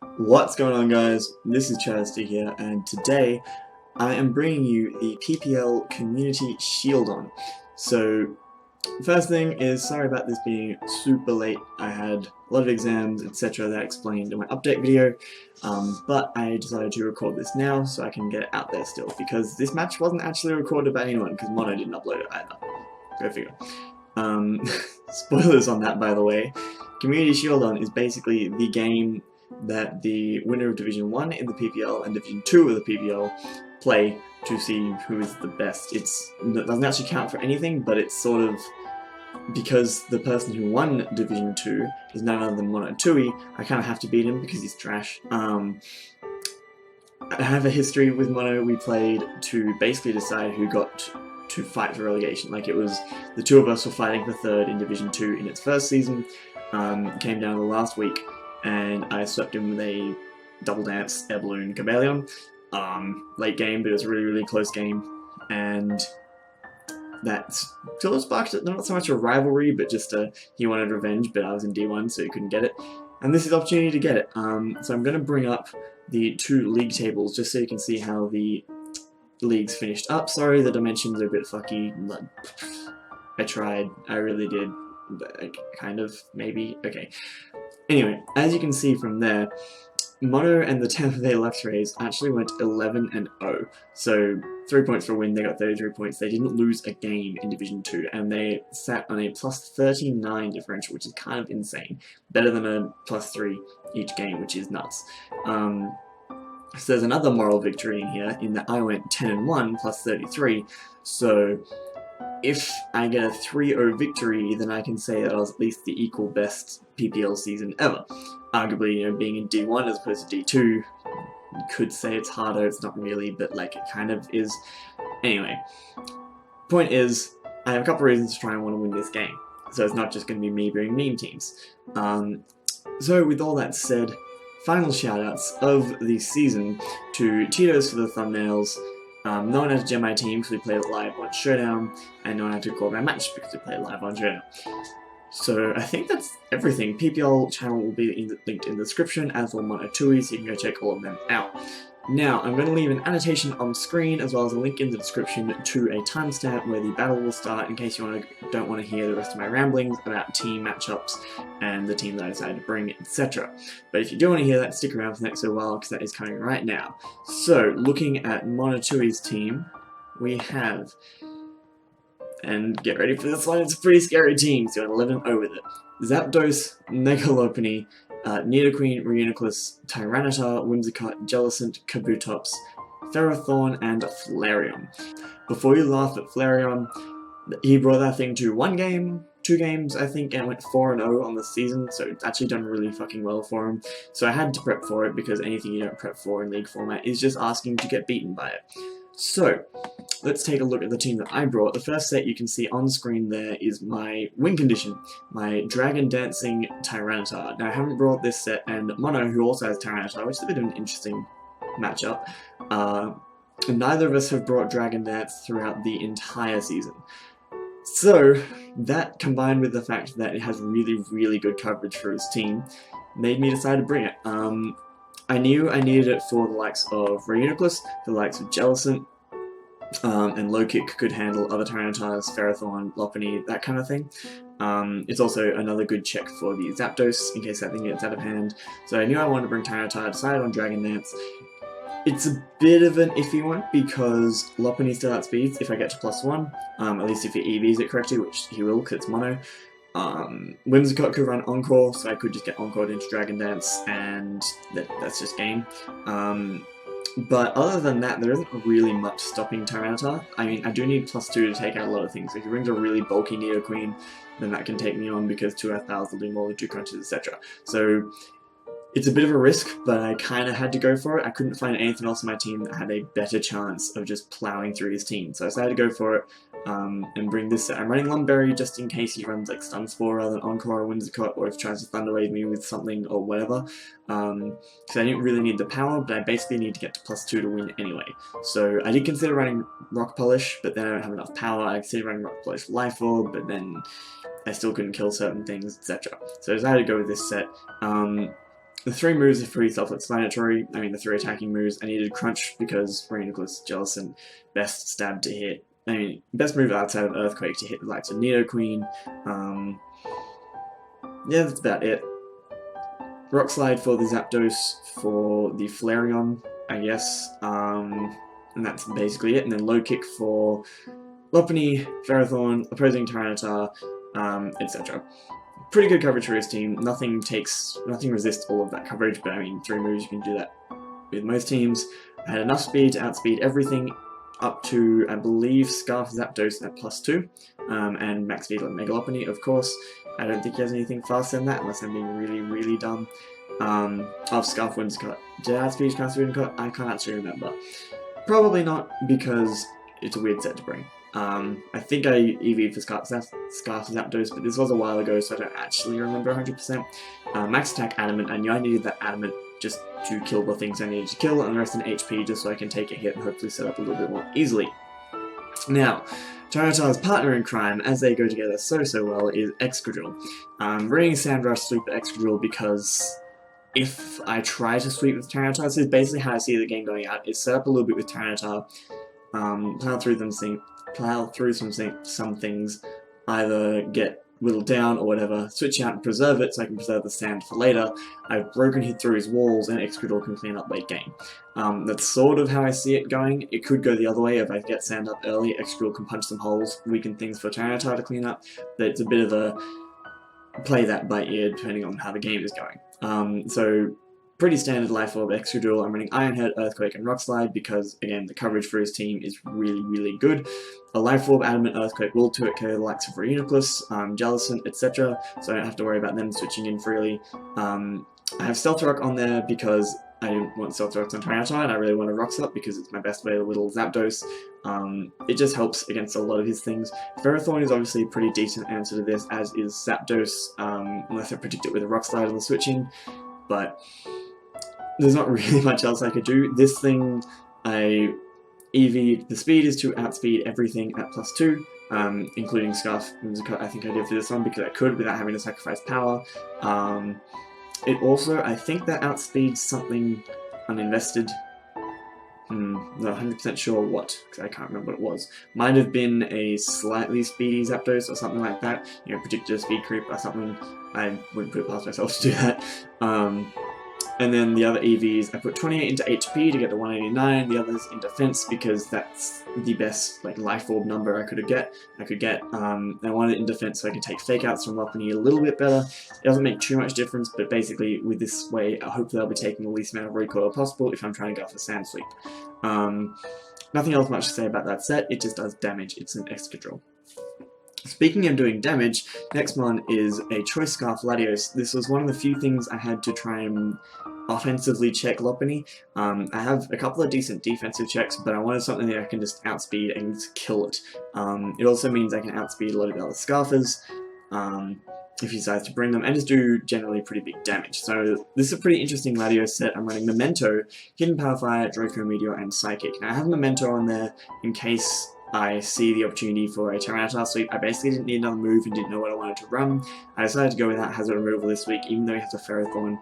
What's going on, guys? This is Chastity here, and today I am bringing you the PPL Community Shieldon. So, first thing is, sorry about this being super late. I had a lot of exams, etc. that I explained in my update video, but I decided to record this now so I can get it out there still, because this match wasn't actually recorded by anyone, because Mono didn't upload it either. Go figure. Spoilers on that, by the way. Community Shieldon is basically the game that the winner of Division 1 in the PPL and Division 2 of the PPL play to see who is the best. It doesn't actually count for anything, but it's sort of, because the person who won Division 2 is none other than Monotooii, I kind of have to beat him because he's trash. I have a history with Mono. We played to basically decide who got to fight for relegation. Like, it was the two of us were fighting for third in Division 2 in its first season. Came down to the last week, and I swept him with a double dance air balloon Cabellion. Late game, but it was a really close game, and that sort of sparked not so much a rivalry, but just he wanted revenge, but I was in D1, so he couldn't get it. And this is the opportunity to get it. So I'm going to bring up the two league tables just so you can see how the leagues finished up. Sorry, the dimensions are a bit fucky. I tried. I really did. Kind of, maybe. Okay. Anyway, as you can see from there, Mono and the Tampa Luxrays actually went 11-0. So 3 points for a win, they got 33 points. They didn't lose a game in Division 2, and they sat on a plus 39 differential, which is kind of insane. Better than a plus 3 each game, which is nuts. So there's another moral victory in here, in that I went 10-1 plus 33. So if I get a 3-0 victory, then I can say that I was at least the equal best PPL season ever. Arguably, you know, being in D1 as opposed to D2, you could say it's harder, it's not really, but like it kind of is. Anyway, point is, I have a couple reasons to try and want to win this game. So it's not just going to be me doing meme teams. So with all that said, final shoutouts of the season to Titos for the thumbnails. No one had to gem my team because we played it live on Showdown, and no one had to record my match because we played live on Showdown. So I think that's everything. PPL channel will be linked in the description, as will Monotooii, so you can go check all of them out. Now, I'm going to leave an annotation on screen, as well as a link in the description to a timestamp where the battle will start, in case you don't want to hear the rest of my ramblings about team matchups and the team that I decided to bring, etc. But if you do want to hear that, stick around for the next little while, because that is coming right now. So, looking at Monotooii's team, we have, and get ready for this one, it's a pretty scary team, so 11-0 with it. Zapdos, Megalopony, Nidoqueen, Reuniclus, Tyranitar, Whimsicott, Jellicent, Kabutops, Ferrothorn, and Flareon. Before you laugh at Flareon, he brought that thing to 1 game, 2 games, I think, and went 4-0 on the season, so it's actually done really fucking well for him. So I had to prep for it, because anything you don't prep for in League format is just asking to get beaten by it. So, let's take a look at the team that I brought. The first set you can see on screen there is my win condition, my Dragon Dancing Tyranitar. Now, I haven't brought this set, and Mono, who also has Tyranitar, which is a bit of an interesting matchup, neither of us have brought Dragon Dance throughout the entire season. So, that combined with the fact that it has really good coverage for his team, made me decide to bring it. I knew I needed it for the likes of Reuniclus, for the likes of Jellicent, and Low Kick could handle other Tyranitars, Ferrothorn, Lopunny, that kind of thing. It's also another good check for the Zapdos, in case that thing gets out of hand. So I knew I wanted to bring Tyranitar, decided on Dragon Dance. It's a bit of an iffy one, because Lopunny still outspeeds if I get to +1, at least if he EVs it correctly, which he will, because it's Mono. Whimsicott could run Encore, so I could just get Encored into Dragon Dance, and that's just game. But other than that, there isn't really much stopping Tyranitar. I mean, I do need +2 to take out a lot of things. If he brings a really bulky Nidoqueen, then that can take me on, because 2 Earth Powers will do more than 2 crunches, etc. So it's a bit of a risk, but I kind of had to go for it. I couldn't find anything else in my team that had a better chance of just plowing through his team. So I decided to go for it and bring this set. I'm running Lumberry just in case he runs like Stun Spore rather than Encore or Whimsicott, or if he tries to Thunder Wave me with something or whatever. Because I didn't really need the power, but I basically need to get to +2 to win anyway. So I did consider running Rock Polish, but then I don't have enough power. I considered running Rock Polish Life Orb, but then I still couldn't kill certain things, etc. So I decided to go with this set. The 3 moves are pretty self-explanatory. I mean, the 3 attacking moves. I needed Crunch because Nicholas, Jellison, best stab to hit. I mean, best move outside of Earthquake to hit the likes of Nidoqueen. Yeah, that's about it. Rock Slide for the Zapdos for the Flareon, I guess. And that's basically it. And then Low Kick for Lopunny, Ferrothorn, opposing Tyranitar, etc. Pretty good coverage for his team. Nothing resists all of that coverage, but I mean, 3 moves, you can do that with most teams. I had enough speed to outspeed everything up to, I believe, Scarf Zapdos at +2, and max speed like Mega Lopunny, of course. I don't think he has anything faster than that, unless I'm being really, really dumb. Scarf Wind's Cut. Did I outspeed Scarf Wind's Cut? I can't actually remember. Probably not, because it's a weird set to bring. I think I EV'd for Scarf Zapdos, but this was a while ago, so I don't actually remember 100%. Max Attack Adamant. I knew I needed that Adamant just to kill the things I needed to kill, and the rest in HP just so I can take a hit and hopefully set up a little bit more easily. Now, Tyranitar's partner in crime, as they go together so well, is Excadrill. Bringing Sandrush sweep at Excadrill because if I try to sweep with Tyranitar, this is basically how I see the game going out, is set up a little bit with Tyranitar, plow through some things, either get whittled down or whatever, switch out and preserve it so I can preserve the sand for later. I've broken hit through his walls and Excadrill can clean up late game. That's sort of how I see it going. It could go the other way. If I get sand up early, Excadrill can punch some holes, weaken things for Tyranitar to clean up, but it's a bit of a play that by ear depending on how the game is going. So pretty standard Life Orb Excadrill. I'm running Iron Head, Earthquake, and Rock Slide because, again, the coverage for his team is really, really good. A Life Orb, Adamant, Earthquake will 2-hit KO the likes of Reuniclus, Jellison, etc., so I don't have to worry about them switching in freely. I have Stealth Rock on there because I didn't want Stealth Rocks on Tyranitar, and I really want to Rock Slide because it's my best way to whittle Zapdos. It just helps against a lot of his things. Ferrothorn is obviously a pretty decent answer to this, as is Zapdos, unless I predict it with a Rock Slide on the switch-in, but there's not really much else I could do. This thing, the speed is to outspeed everything at +2, including Scarf. I think I did for this one because I could without having to sacrifice power. It also, I think that outspeeds something uninvested. Not 100% sure what, because I can't remember what it was. Might have been a slightly speedy Zapdos or something like that. You know, predicted speed creep or something. I wouldn't put it past myself to do that. And then the other EVs, I put 28 into HP to get to 189, the others in defense because that's the best Life Orb number I could get. I wanted it in defense so I could take Fake Outs from Lopunny a little bit better. It doesn't make too much difference, but basically with this way, hopefully I'll be taking the least amount of recoil possible if I'm trying to go for Sand Sweep. Nothing else much to say about that set, it just does damage, it's an Excadrill. Speaking of doing damage, next one is a Choice Scarf Latios. This was one of the few things I had to try and offensively check Lopunny. I have a couple of decent defensive checks, but I wanted something that I can just outspeed and just kill it. It also means I can outspeed a lot of the other Scarfers, if he decides to bring them, and just do generally pretty big damage. So this is a pretty interesting Latios set. I'm running Memento, Hidden Power Fire, Draco Meteor, and Psychic. Now I have Memento on there in case I see the opportunity for a Tyranitar sweep. I basically didn't need another move and didn't know what I wanted to run. I decided to go without hazard removal this week, even though he has a Ferrothorn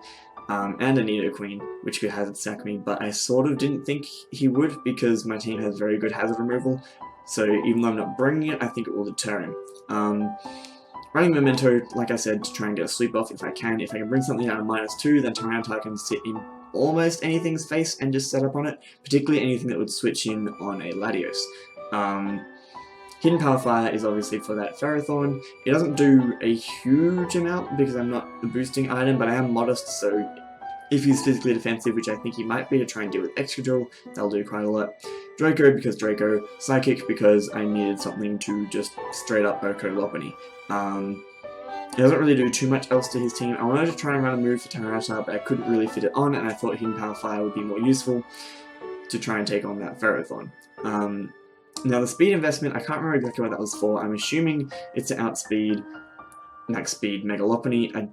and a Nidoqueen, which could hazard sack me, but I sort of didn't think he would because my team has very good hazard removal, so even though I'm not bringing it, I think it will deter him. Running Memento, like I said, to try and get a sweep off if I can. If I can bring something down to -2, then Tyranitar can sit in almost anything's face and just set up on it, particularly anything that would switch in on a Latios. Hidden Power Fire is obviously for that Ferrothorn. It doesn't do a huge amount because I'm not a boosting item, but I am modest, so if he's physically defensive, which I think he might be to try and deal with Excadrill, that'll do quite a lot. Draco because Draco, Psychic because I needed something to just straight up Oko Lopunny. It doesn't really do too much else to his team. I wanted to try and run a move for Tyranitar, but I couldn't really fit it on, and I thought Hidden Power Fire would be more useful to try and take on that Ferrothorn. Now the speed investment, I can't remember exactly what that was for. I'm assuming it's to outspeed, max speed Mega Lopunny. I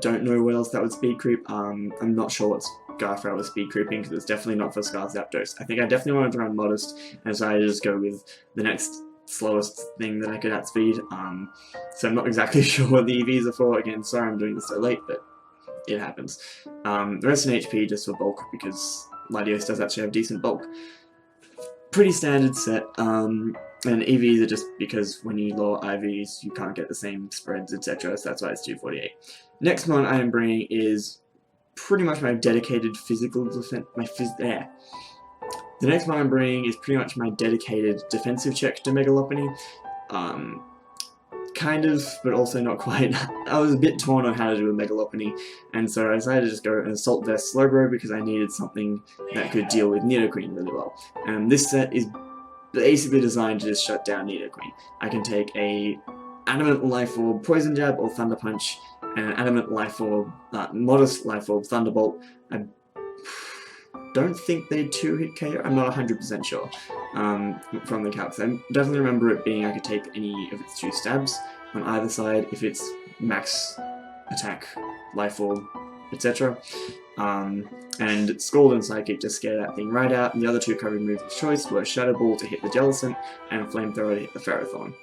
don't know what else that would speed creep. I'm not sure what Scarfrow was speed creeping because it's definitely not for Scarf Zapdos. I think I definitely wanted to run Modest and decided to just go with the next slowest thing that I could outspeed. So I'm not exactly sure what the EVs are for. Again, sorry I'm doing this so late, but it happens. The rest in HP just for bulk, because Latios does actually have decent bulk. Pretty standard set, and EVs are just because when you lower IVs, you can't get the same spreads, etc. So that's why it's 248. Next one I am bringing is pretty much my dedicated physical defense. The next one I'm bringing is pretty much my dedicated defensive check to Megalopony. Kind of, but also not quite. I was a bit torn on how to do a Megalopony, and so I decided to just go an Assault Vest Slowbro because I needed something that could deal with Nidoqueen really well. And this set is basically designed to just shut down Nidoqueen. I can take a Adamant Life Orb Poison Jab or Thunder Punch, and an Adamant Life Orb, Modest Life Orb Thunderbolt. I don't think they 2-hit KO, I'm not 100% sure from the calcs. I definitely remember it being I could take any of its 2 stabs on either side if it's max attack, life orb, etc. And Scald and Psychic just scare that thing right out, and the other 2 covered moves of choice were Shadow Ball to hit the Jellicent and Flamethrower to hit the Ferrothorn.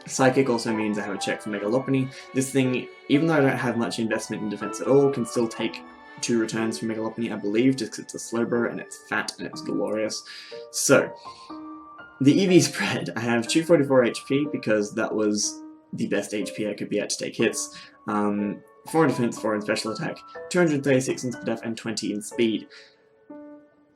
Psychic also means I have a check for Megalopony. This thing, even though I don't have much investment in defense at all, can still take 2 returns from Megalopony, I believe, just because it's a Slowbro and it's fat and it's glorious. So, the EV spread, I have 244 HP because that was the best HP I could be at to take hits. 4 in defense, 4 in special attack, 236 in speed and 20 in speed.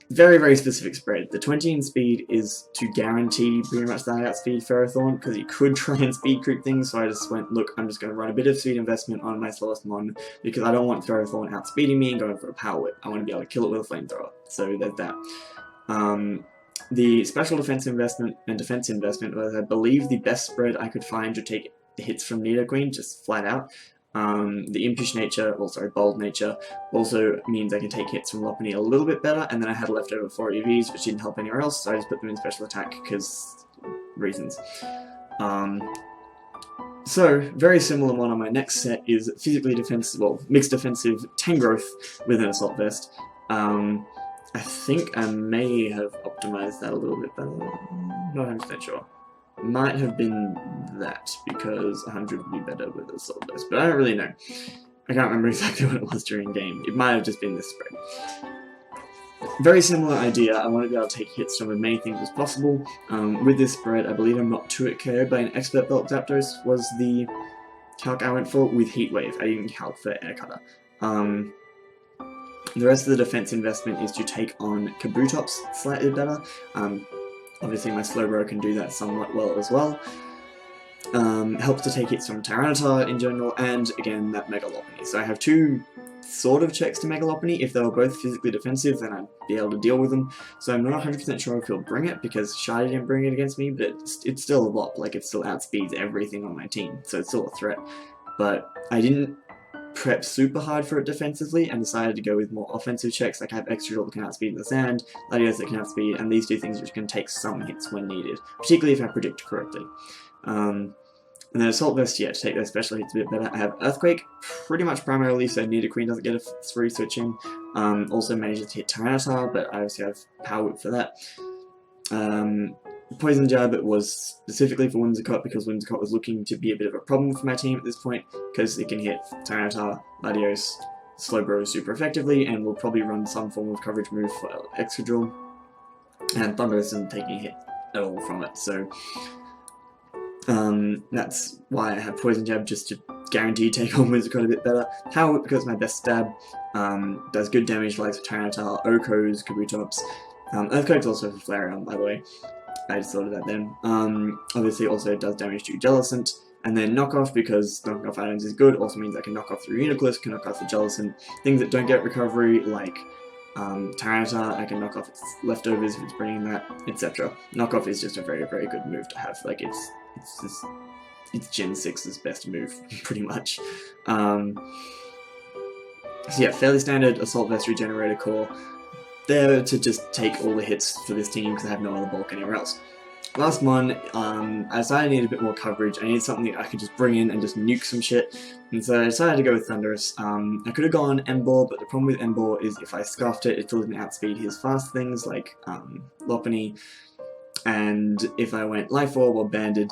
Very, very specific spread. The 20 in speed is to guarantee pretty much that outspeed Ferrothorn, because he could try and speed creep things, so I just went, look, I'm just going to run a bit of speed investment on my slowest mon, because I don't want Ferrothorn outspeeding me and going for a power whip. I want to be able to kill it with a flamethrower. So there's that. The special defense investment and defense investment was, I believe, the best spread I could find to take hits from Nidoqueen, just flat out. The impish nature, bold nature, also means I can take hits from Lopunny a little bit better, and then I had leftover 4 EVs, which didn't help anywhere else, so I just put them in special attack, because reasons. So, very similar one on my next set is physically defensive, well, mixed defensive Tangrowth with an Assault Vest. I think I may have optimized that a little bit better, not 100% sure. Might have been that, because 100 would be better with a Assault Vest, but I don't really know. I can't remember exactly what it was during game. It might have just been this spread. Very similar idea, I want to be able to take hits from as many things as possible. With this spread, I believe I'm not 2-hit KO'd by an Expert Belt Zapdos was the calc I went for, with Heat Wave. I didn't calc for Air Cutter. The rest of the defense investment is to take on Kabutops slightly better. Obviously my Slowbro can do that somewhat well as well. Helps to take hits from Tyranitar in general, and again that Megalopony. So I have 2 sort of checks to Megalopony. If they were both physically defensive, then I'd be able to deal with them. So I'm not 100% sure if he'll bring it, because Shiny didn't bring it against me, but it's still a lot. Like, it still outspeeds everything on my team, so it's still a threat. But I didn't prep super hard for it defensively and decided to go with more offensive checks. Like I have Excadrill that can outspeed in the sand, Latios that can outspeed, and these 2 things which can take some hits when needed, particularly if I predict correctly. And then Assault Vest, yeah, to take those special hits a bit better. I have Earthquake, pretty much primarily so Nidoqueen doesn't get a free switch in. Also manages to hit Tyranitar, but I obviously have Power Whip for that. Poison Jab was specifically for Whimsicott, because Whimsicott was looking to be a bit of a problem for my team at this point, because it can hit Tyranitar, Latios, Slowbro super effectively, and will probably run some form of coverage move for Excadrill, and Thunder isn't taking a hit at all from it, so that's why I have Poison Jab, just to guarantee take on Whimsicott a bit better. Power Whip, because it's my best stab, does good damage like Tyranitar, Okos, Kabutops. Earthquake's also for Flareon, by the way. I just thought of that then. Obviously also does damage to Jellicent, and then knockoff, because knocking off items is good, also means I can knock off the Uniclus, can knock off the Jellicent. Things that don't get recovery, like Tyranitar, I can knock off its leftovers if it's bringing that, etc. Knockoff is just a very, very good move to have. Like, it's Gen 6's best move, pretty much. So yeah, fairly standard Assault Vest Regenerator Core. There to just take all the hits for this team, because I have no other bulk anywhere else. Last one, I decided I needed a bit more coverage. I needed something I could just bring in and just nuke some shit, and so I decided to go with Thundurus. I could have gone Emboar, but the problem with Emboar is if I scuffed it, it still didn't outspeed his fast things like Lopunny, and if I went Life Orb or Banded,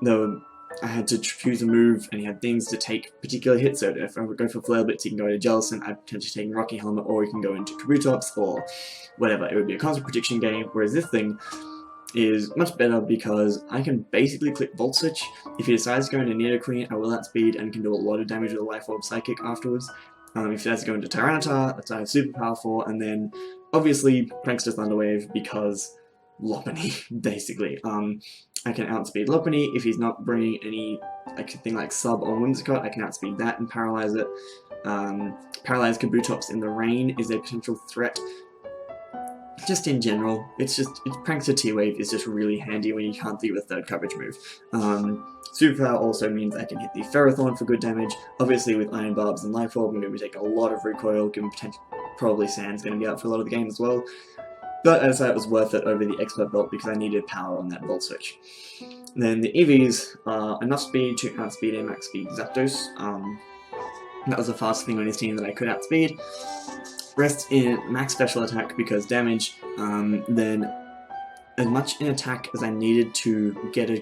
though I had to choose a move, and he had things to take particular hits. So if I would go for Flare Blitz, he can go into Jellicent, I'd potentially take Rocky Helmet, or he can go into Kabutops, or whatever. It would be a constant prediction game, whereas this thing is much better because I can basically click Volt Switch. If he decides to go into Nidoqueen, I will outspeed and can do a lot of damage with a Life Orb Psychic afterwards. If he decides to go into Tyranitar, that's either super powerful, and then obviously Prankster Thunderwave because Lopunny, basically. I can outspeed Lopunny. If he's not bringing any thing like Sub or Whimsicott, I can outspeed that and paralyze it. Paralyze Kabutops in the rain is a potential threat. Just in general, Prankster T-Wave is just really handy when you can't think of a third coverage move. Superpower also means I can hit the Ferrothorn for good damage. Obviously with Iron Barbs and Life Orb, I'm going to be taking a lot of recoil, given probably Sand's going to be out for a lot of the game as well. But I decided it was worth it over the Expert Belt because I needed power on that Volt Switch. Then the EVs are enough speed to outspeed and max speed Zapdos. That was the fastest thing on his team that I could outspeed. Rest in max special attack because damage, then as much in attack as I needed to get a...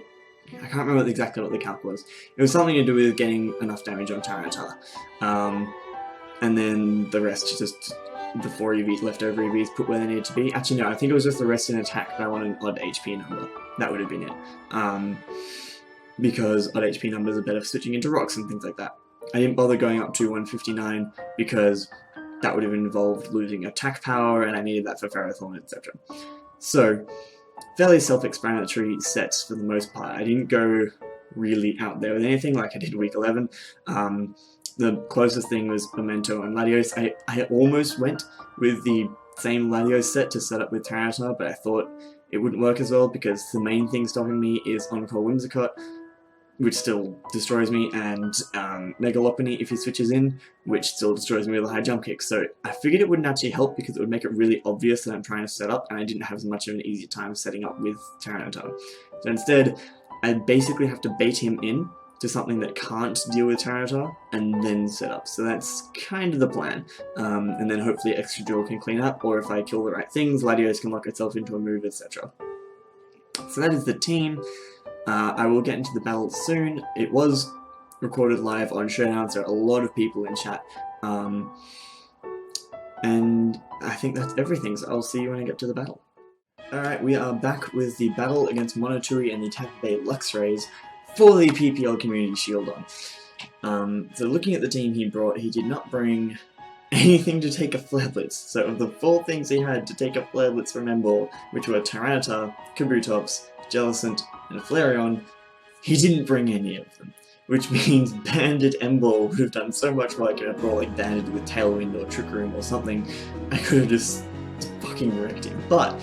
I can't remember exactly what the calc was. It was something to do with getting enough damage on Tyranitar. And then the rest, just the 4 EVs, leftover EVs, put where they needed to be. Actually no, I think it was just the rest in attack, but I wanted an odd HP number. That would have been it. Because odd HP numbers are better for switching into rocks and things like that. I didn't bother going up to 159 because that would have involved losing attack power, and I needed that for Ferrothorn, etc. So, fairly self-explanatory sets for the most part. I didn't go really out there with anything like I did week 11. The closest thing was Memento and Latios. I almost went with the same Latios set to set up with Tyranitar, but I thought it wouldn't work as well because the main thing stopping me is Encore Whimsicott, which still destroys me, and Mega Lopunny if he switches in, which still destroys me with a high jump kick. So I figured it wouldn't actually help because it would make it really obvious that I'm trying to set up, and I didn't have as much of an easy time setting up with Tyranitar. So instead, I basically have to bait him in to something that can't deal with Tyranitar, and then set up. So that's kind of the plan. And then hopefully Extra Duel can clean up, or if I kill the right things, Latios can lock itself into a move, etc. So that is the team. I will get into the battle soon. It was recorded live on Showdown, so a lot of people in chat. And I think that's everything, so I'll see you when I get to the battle. Alright, we are back with the battle against Monotooii and the Tampa Bay Luxrays for the PPL Community Shieldon. So looking at the team he brought, he did not bring anything to take a Flare Blitz. So of the 4 things he had to take a Flare Blitz from Emboar, which were Tyranitar, Kabutops, Jellicent, and Flareon, he didn't bring any of them. Which means Banded Emboar would have done so much more. I could have brought like Banded with Tailwind or Trick Room or something. I could have just fucking wrecked him. But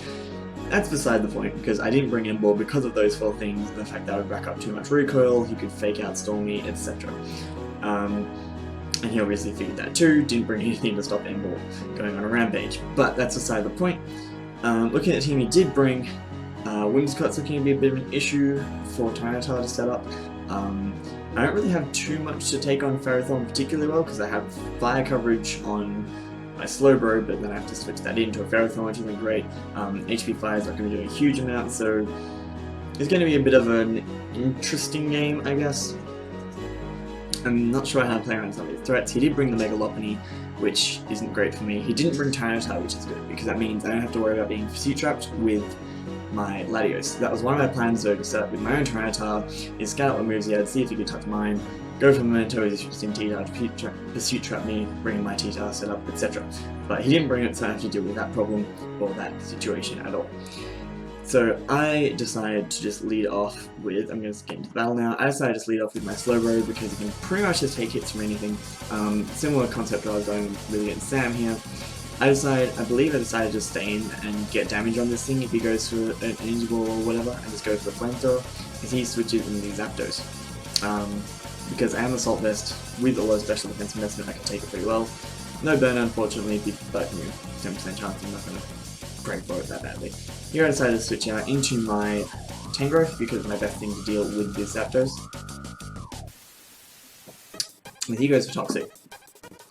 that's beside the point, because I didn't bring Emboar because of those 4 things, the fact that I would rack up too much recoil, he could fake out Stormy, etc. And he obviously figured that too, didn't bring anything to stop Emboar going on a rampage. But that's beside the point. Looking at the team he did bring, Whimsicott's looking to be a bit of an issue for Tyranitar to set up. I don't really have too much to take on Ferrothorn particularly well, because I have fire coverage on my Slowbro, but then I have to switch that into a Ferrothorn, which isn't great. HP fire is not going to do a huge amount, so it's going to be a bit of an interesting game, I guess. I'm not sure how to play around some of these threats. He did bring the Mega Lopunny, which isn't great for me. He didn't bring Tyranitar, which is good, because that means I don't have to worry about being pursuit trapped with my Latios. That was one of my plans though, to set up with my own Tyranitar, is scout out what moves he had, see if he could touch mine, go for Monotooii as interesting Titos to pursuit trap me, bring my Titos set up, etc. But he didn't bring it, so I don't have to deal with that problem or that situation at all. So I decided to just lead off with, I'm going to get into the battle now, I decided to just lead off with my Slowbro because he can pretty much just take hits from anything. Similar concept to what I was going with against Sam here. I believe I decided to stay in and get damage on this thing if he goes for an energy ball or whatever, and just go for the flamethrower, because he switches into the Zapdos. Because I am Assault Vest with a low special defense investment, I can take it pretty well. No burn unfortunately, but 10% chance I'm not going to break for it that badly. Here I decided to switch out into my Tangrowth because it's my best thing to deal with this Zapdos. And he goes for Toxic.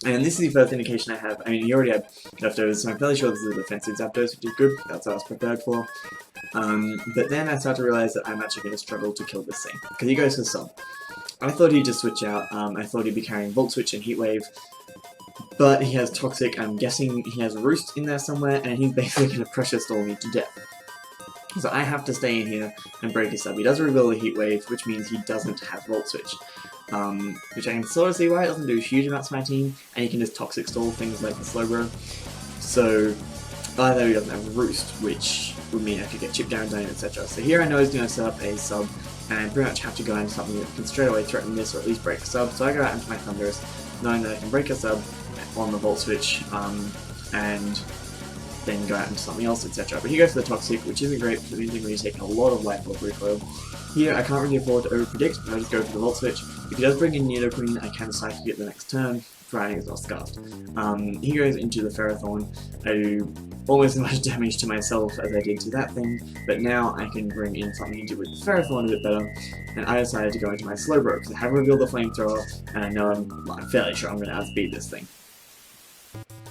And this is the first indication I have. I mean, he already had leftovers, so I'm fairly sure this is a defensive Zapdos, which is good. That's what I was prepared for. But then I started to realize that I'm actually going to struggle to kill this thing, because he goes for sub. I thought he'd just switch out, I thought he'd be carrying Volt Switch and Heat Wave, but he has Toxic. I'm guessing he has Roost in there somewhere, and he's basically going to pressure stall me to death. So I have to stay in here and break his sub. He does reveal a Heat Wave, which means he doesn't have Volt Switch. Which I can sort of see why it doesn't do huge amounts to my team, and he can just Toxic stall things like the Slowbro. So, either he doesn't have Roost, which would mean I could get Chip Down, etc. So here I know he's going to set up a sub, and I pretty much have to go into something that can straight away threaten this, or at least break a sub. So I go out into my Thunders, knowing that I can break a sub on the Volt Switch, and then go out into something else, etc. But he goes for the Toxic, which isn't great because it means I'm going to take a lot of life off recoil. Here I can't really afford to over-predict, but I just go for the Volt Switch. If he does bring in Nidoqueen, I can Psychic it the next turn, providing it's not Scarfed. He goes into the Ferrothorn. I do almost as much damage to myself as I did to that thing, but now I can bring in something to do with the Ferrothorn a bit better, and I decided to go into my Slowbro, because I have revealed the Flamethrower, and I know I'm fairly sure I'm going to outspeed this thing.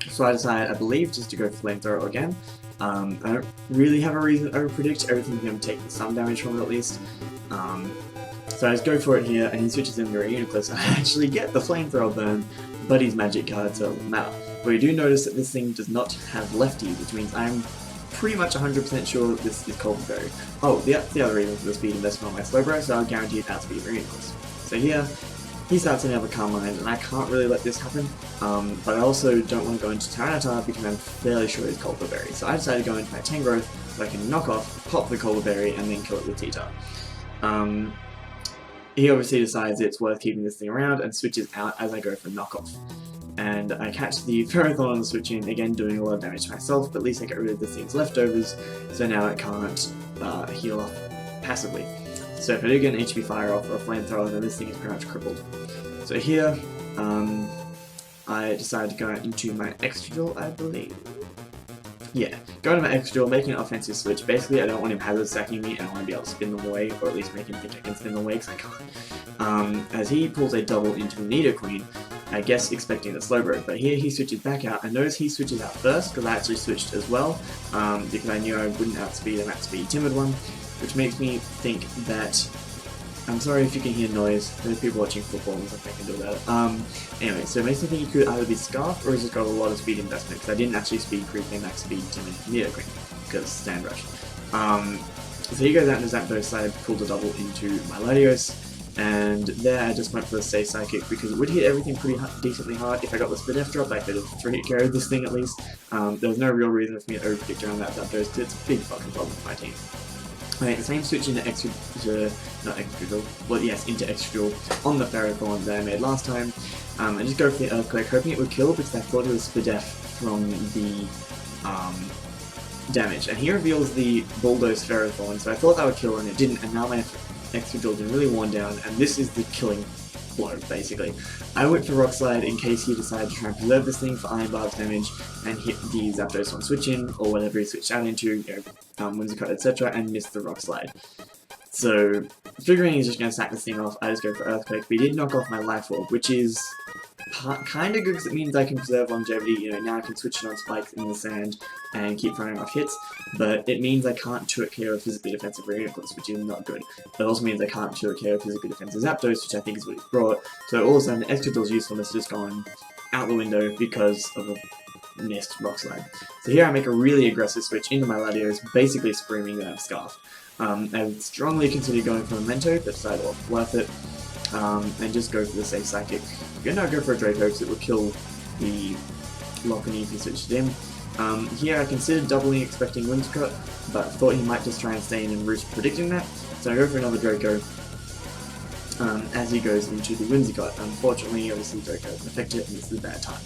So I decided, I believe, just to go for Flamethrower again. I don't really have a reason to over-predict. Everything's going to take some damage from it at least. So I just go for it here, and he switches in the Reuniclus, and I actually get the Flamethrower burn, but he's Magic Card, so it doesn't matter. But we do notice that this thing does not have lefties, which means I'm pretty much 100% sure that this is Colbberry. Oh, the other reason for the speed investment on my Slowbro, so I'll guarantee it outspeed Reuniclus. So here, he starts to have a Calm Mind, and I can't really let this happen, but I also don't want to go into Tyranitar because I'm fairly sure it's Colbberry. So I decided to go into my Tangrowth so I can knock off, pop the Colbberry, and then kill it with Titos. He obviously decides it's worth keeping this thing around and switches out as I go for knockoff. And I catch the Ferrothorn on the switch in, again doing a lot of damage to myself, but at least I get rid of this thing's leftovers, so now it can't heal off passively. So if I do get an HP Fire off or a Flamethrower, then this thing is pretty much crippled. So here, I decided to go into my Excadrill, I believe. Yeah, go into my Excadrill, making an offensive switch. Basically, I don't want him hazard stacking me, and I want to be able to spin them away, or at least make him think I can spin them away, because I can't. As he pulls a double into Nidoqueen, I guess expecting the Slowbro, but here he switches back out. I notice he switches out first, because I actually switched as well, because I knew I wouldn't outspeed an outspeed Timid one, which makes me think that... I'm sorry if you can hear noise, there's people watching football and stuff I can do that. Anyway, so it makes me think he could either be Scarf, or he's just got a lot of speed investment, because I didn't actually speed creep and max speed Timid Nidoqueen, because Stand Rush. So he goes out into Zapdos, so I pulled a double into my Latios, and there I just went for the Stay Psychic, because it would hit everything pretty decently hard. If I got the Spin F drop, I could have 3-hit carried this thing at least. There was no real reason for me to overpredict around that Zapdos, because it's a big fucking problem for my team. I make the same switch into Excadrill, into Excadrill on the Ferrothorn that I made last time. I just go for the Earthquake, hoping it would kill because I thought it was Spidef from the damage. And he reveals the Bulldoze Ferrothorn, so I thought that would kill and it didn't, and now my Excadrill is really worn down, and this is the killing blow, basically. I went for Rock Slide in case he decided to try and preserve this thing for Iron Barb's damage and hit the Zapdos on switch in, or whatever he switched out into, Whimsicott, etc., and missed the Rock Slide. So, figuring he's just going to sack this thing off, I just go for Earthquake, but he did knock off my Life Orb, which is kind of good because it means I can preserve longevity. Now I can switch it on spikes in the sand and keep firing off hits, but it means I can't 2-hit KO a physically defensive Reuniclus, which is not good. It also means I can't 2-hit KO a physically defensive Zapdos, which I think is what he's brought. So all of a sudden, Excadrill's usefulness is just going out the window because of a missed Rock Slide. So here I make a really aggressive switch into my Latios, basically screaming that I'm Scarf. I would strongly consider going for Memento, but decided well, worth it, and just go for the safe Psychic. I'm gonna go for a Draco because it would kill the Lockany if he switched it in. Here I considered doubling expecting Whimsicott, but thought he might just try and stay in and Roost predicting that, so I go for another Draco as he goes into the Whimsicott. Unfortunately, obviously Draco doesn't affect it and this is a bad time.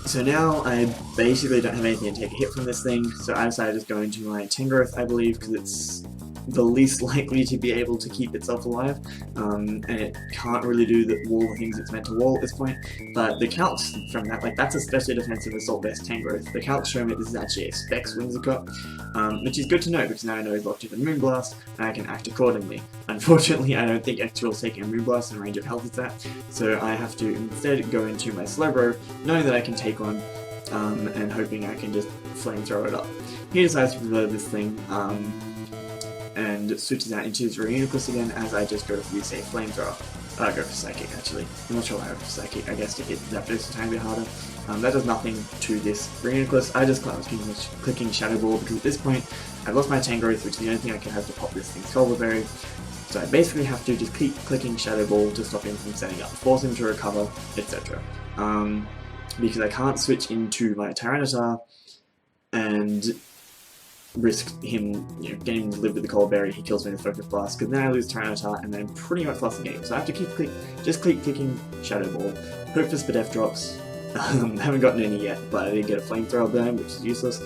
So now I basically don't have anything to take a hit from this thing, so I decided to just go into my Tangrowth, I believe, because it's the least likely to be able to keep itself alive, and it can't really do all the things it's meant to wall at this point, but the calcs from that, that's a specially defensive assault-based Tangrowth. The calcs show me this is actually a Specs Whimsicott, which is good to know because now I know he's locked into Moonblast, and I can act accordingly. Unfortunately, I don't think Excadrill's taking a Moonblast and range of health is that, so I have to instead go into my Slowbro, knowing that I can take on and hoping I can just flamethrow it up. He decides to preserve this thing, and switches out into his Reuniclus again as I just go for the safe flamethrower. Go for Psychic actually. I'm not sure why I go for Psychic. I guess to hit Zapdos a tiny bit harder. That does nothing to this Reuniclus. I just was clicking Shadow Ball because at this point I've lost my Tangrowth, which is the only thing I can have to pop this thing's Scald Berry. So I basically have to just keep clicking Shadow Ball to stop him from setting up, force him to recover, etc. Because I can't switch into my Tyranitar and risk him, getting him to live with the Cold Berry. He kills me with Focus Blast, because then I lose Tyranitar and then pretty much lost the game. So I have to keep clicking Shadow Ball, hope for Spadef drops. Haven't gotten any yet, but I did get a Flamethrower burn, which is useless.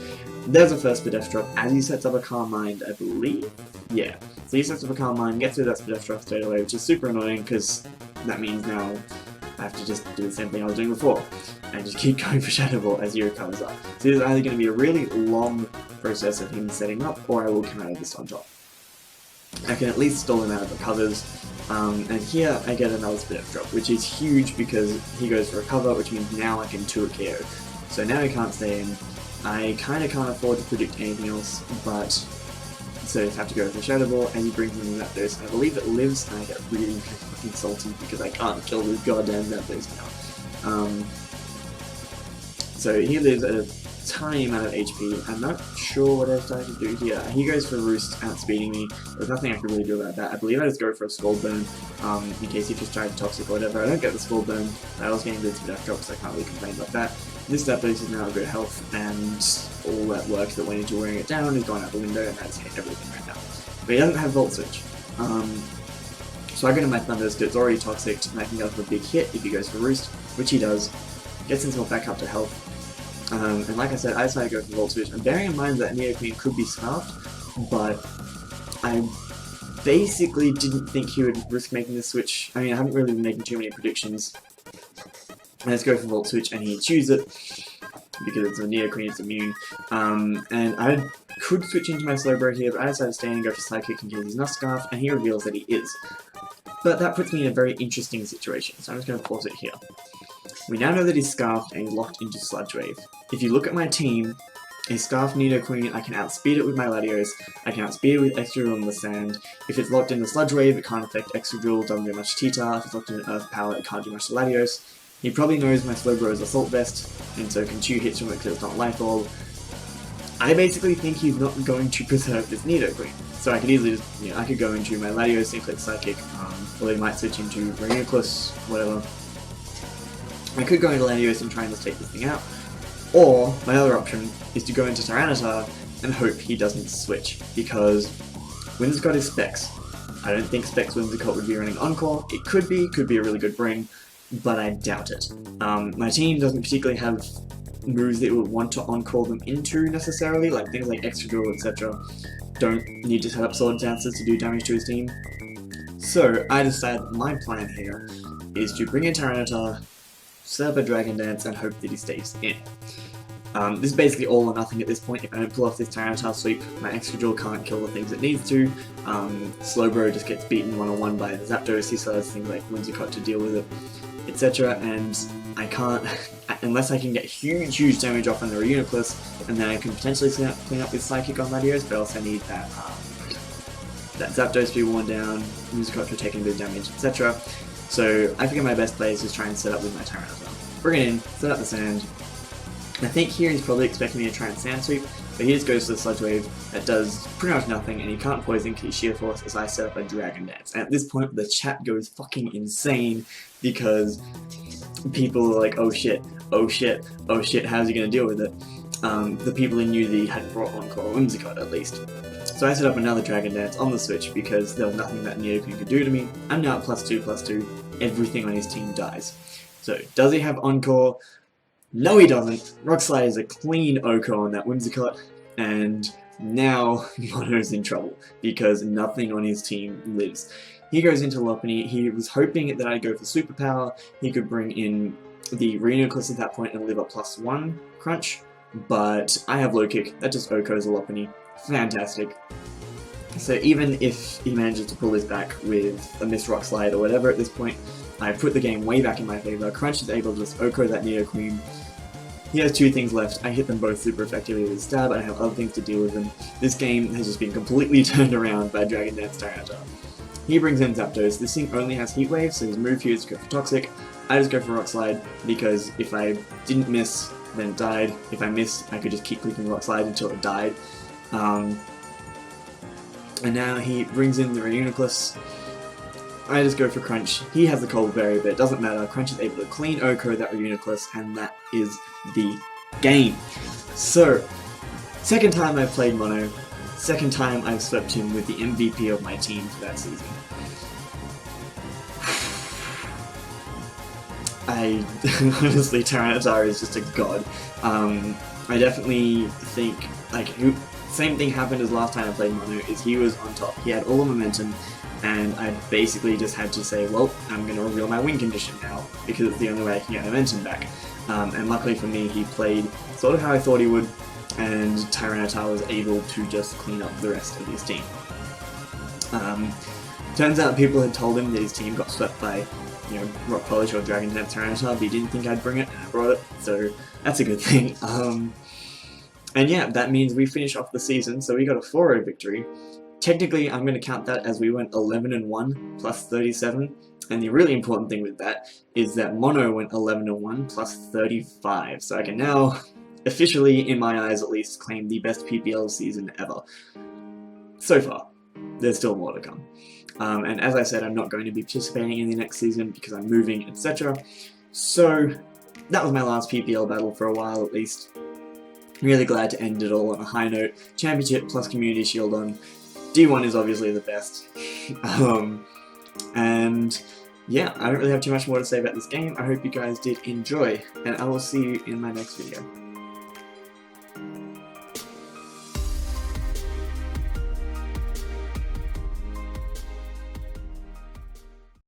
There's a first Spadef drop as he sets up a Calm Mind, I believe. Yeah, so he sets up a Calm Mind, gets rid of that Spadef drop straight away, which is super annoying because that means now I have to just do the same thing I was doing before and just keep going for Shadow Ball as he recovers up. So there's either going to be a really long process of him setting up, or I will come out of this on top. I can at least stall him out of recovers, and here I get another Spadef drop, which is huge because he goes for recover, which means now I can 2 KO. So now he can't stay in. I kind of can't afford to predict anything else, but so I just have to go for Shadow Ball, and he brings in Zapdos, and I believe it lives, and I get really fucking salty because I can't kill this goddamn Zapdos now. So he lives at a tiny amount of HP. I'm not sure what else I can do here. He goes for Roost, outspeeding me. There's nothing I can really do about that. I believe I just go for a Scald Burn, in case he just tried Toxic or whatever. I don't get the Scald Burn. I was getting bits of Death Drops, so I can't really complain about that. This Zapdos is now in good health, and all that work that went into wearing it down is gone out the window, and that's everything right now. But he doesn't have Volt Switch. So I go to my Thundurst, it's already Toxic, and I can go for a big hit if he goes for Roost, which he does. Gets himself back up to health. And like I said, I decided to go for Volt Switch. And bearing in mind that Nidoqueen could be Scarfed, but I basically didn't think he would risk making the switch. I mean, I haven't really been making too many predictions. I just go for Volt Switch, and he chews it, because it's a Nidoqueen, it's immune. And I could switch into my Slowbro here, but I decided to stay and go for Psychic in case he's not Scarfed, and he reveals that he is. But that puts me in a very interesting situation, so I'm just going to pause it here. We now know that he's Scarfed and he's locked into Sludge Wave. If you look at my team, a Scarfed Nidoqueen, I can outspeed it with my Latios, I can outspeed it with Excadrill on the sand. If it's locked in the Sludge Wave, it can't affect Excadrill, doesn't do much to Tita. If it's locked in an Earth Power, it can't do much to Latios. He probably knows my Slowbro is Assault Vest, and so can chew hits from it because it's not Life Orb. I basically think he's not going to preserve this Nidoqueen. So I could easily just, I could go into my Latios and click Psychic, or they might switch into Reuniclus, whatever. I could go into Latios and try and just take this thing out, or my other option is to go into Tyranitar and hope he doesn't switch, because Whimsicott is Specs. I don't think Specs Whimsicott would be running Encore. It could be a really good bring, but I doubt it. My team doesn't particularly have moves that it would want to Encore them into necessarily, like things like Excadrill, etc. don't need to set up Sword Dances to do damage to his team. So I decided my plan here is to bring in Tyranitar, set up a Dragon Dance, and hope that he stays in. This is basically all or nothing at this point. If I don't pull off this Tyranitar sweep, my Excadrill can't kill the things it needs to. Slowbro just gets beaten one-on-one by the Zapdos. He still has things like Whimsicott to deal with it, etc. And I can't, unless I can get huge damage off on the Reuniclus, and then I can potentially clean up with Psychic on Latios, but I also need that Zapdos to be worn down, Whimsicott to take a bit of damage, etc. So I figure my best play is just try and set up with my Tyranitar. Bring it in, set up the sand. I think here he's probably expecting me to try and Sand Sweep, but he just goes to the Sludge Wave that does pretty much nothing, and he can't poison because he's Sheer Force as I set up a Dragon Dance. And at this point the chat goes fucking insane because people are like, oh shit, how's he gonna deal with it? The people who knew that he hadn't brought Encore Whimsicott at least. So I set up another Dragon Dance on the Switch because there was nothing that Nidoqueen could do to me. I'm now at +2/+2, everything on his team dies. So, does he have Encore? No he doesn't. Rock Slide is a clean OHKO on that Whimsicott, and now Mono's in trouble because nothing on his team lives. He goes into Lopunny. He was hoping that I'd go for Superpower. He could bring in the Reuniclus at that point and live a +1 crunch, but I have Low Kick. That just OHKOs a Lopunny. Fantastic. So even if he manages to pull this back with a missed Rock Slide or whatever at this point, I put the game way back in my favour. Crunch is able to just OHKO that Nidoqueen, He has 2 things left. I hit them both super effectively with stab, and I have other things to deal with them. This game has just been completely turned around by Dragon Dance Tyranitar. He brings in Zapdos. This thing only has Heat Wave, so his move here is to go for Toxic. I just go for Rock Slide, because if I didn't miss, then it died. If I missed, I could just keep clicking Rock Slide until it died. And now he brings in the Reuniclus. I just go for Crunch. He has the Cold Berry, but it doesn't matter. Crunch is able to clean OHKO that Reuniclus, and that is the game. So, second time I've played Mono, second time I've swept him with the MVP of my team for that season. Honestly, Tyranitar is just a god. I definitely think, like, same thing happened as last time I played Mono, is he was on top. He had all the momentum, and I basically just had to say, well, I'm going to reveal my win condition now, because it's the only way I can get momentum back. And luckily for me, he played sort of how I thought he would, and Tyranitar was able to just clean up the rest of his team. Turns out people had told him that his team got swept by, you know, Rock Polish or Dragon Dance Tyranitar, but he didn't think I'd bring it, and I brought it, so that's a good thing. And yeah, that means we finish off the season, so we got a 4-0 victory. Technically, I'm going to count that as we went 11-1 plus 37, and the really important thing with that is that Mono went 11-1 plus 35, so I can now, officially, in my eyes at least, claim the best PPL season ever. So far. There's still more to come. And as I said, I'm not going to be participating in the next season because I'm moving, etc. So, that was my last PPL battle for a while at least. Really glad to end it all on a high note. Championship plus Community Shieldon. D1 is obviously the best. And yeah, I don't really have too much more to say about this game. I hope you guys did enjoy, and I will see you in my next video.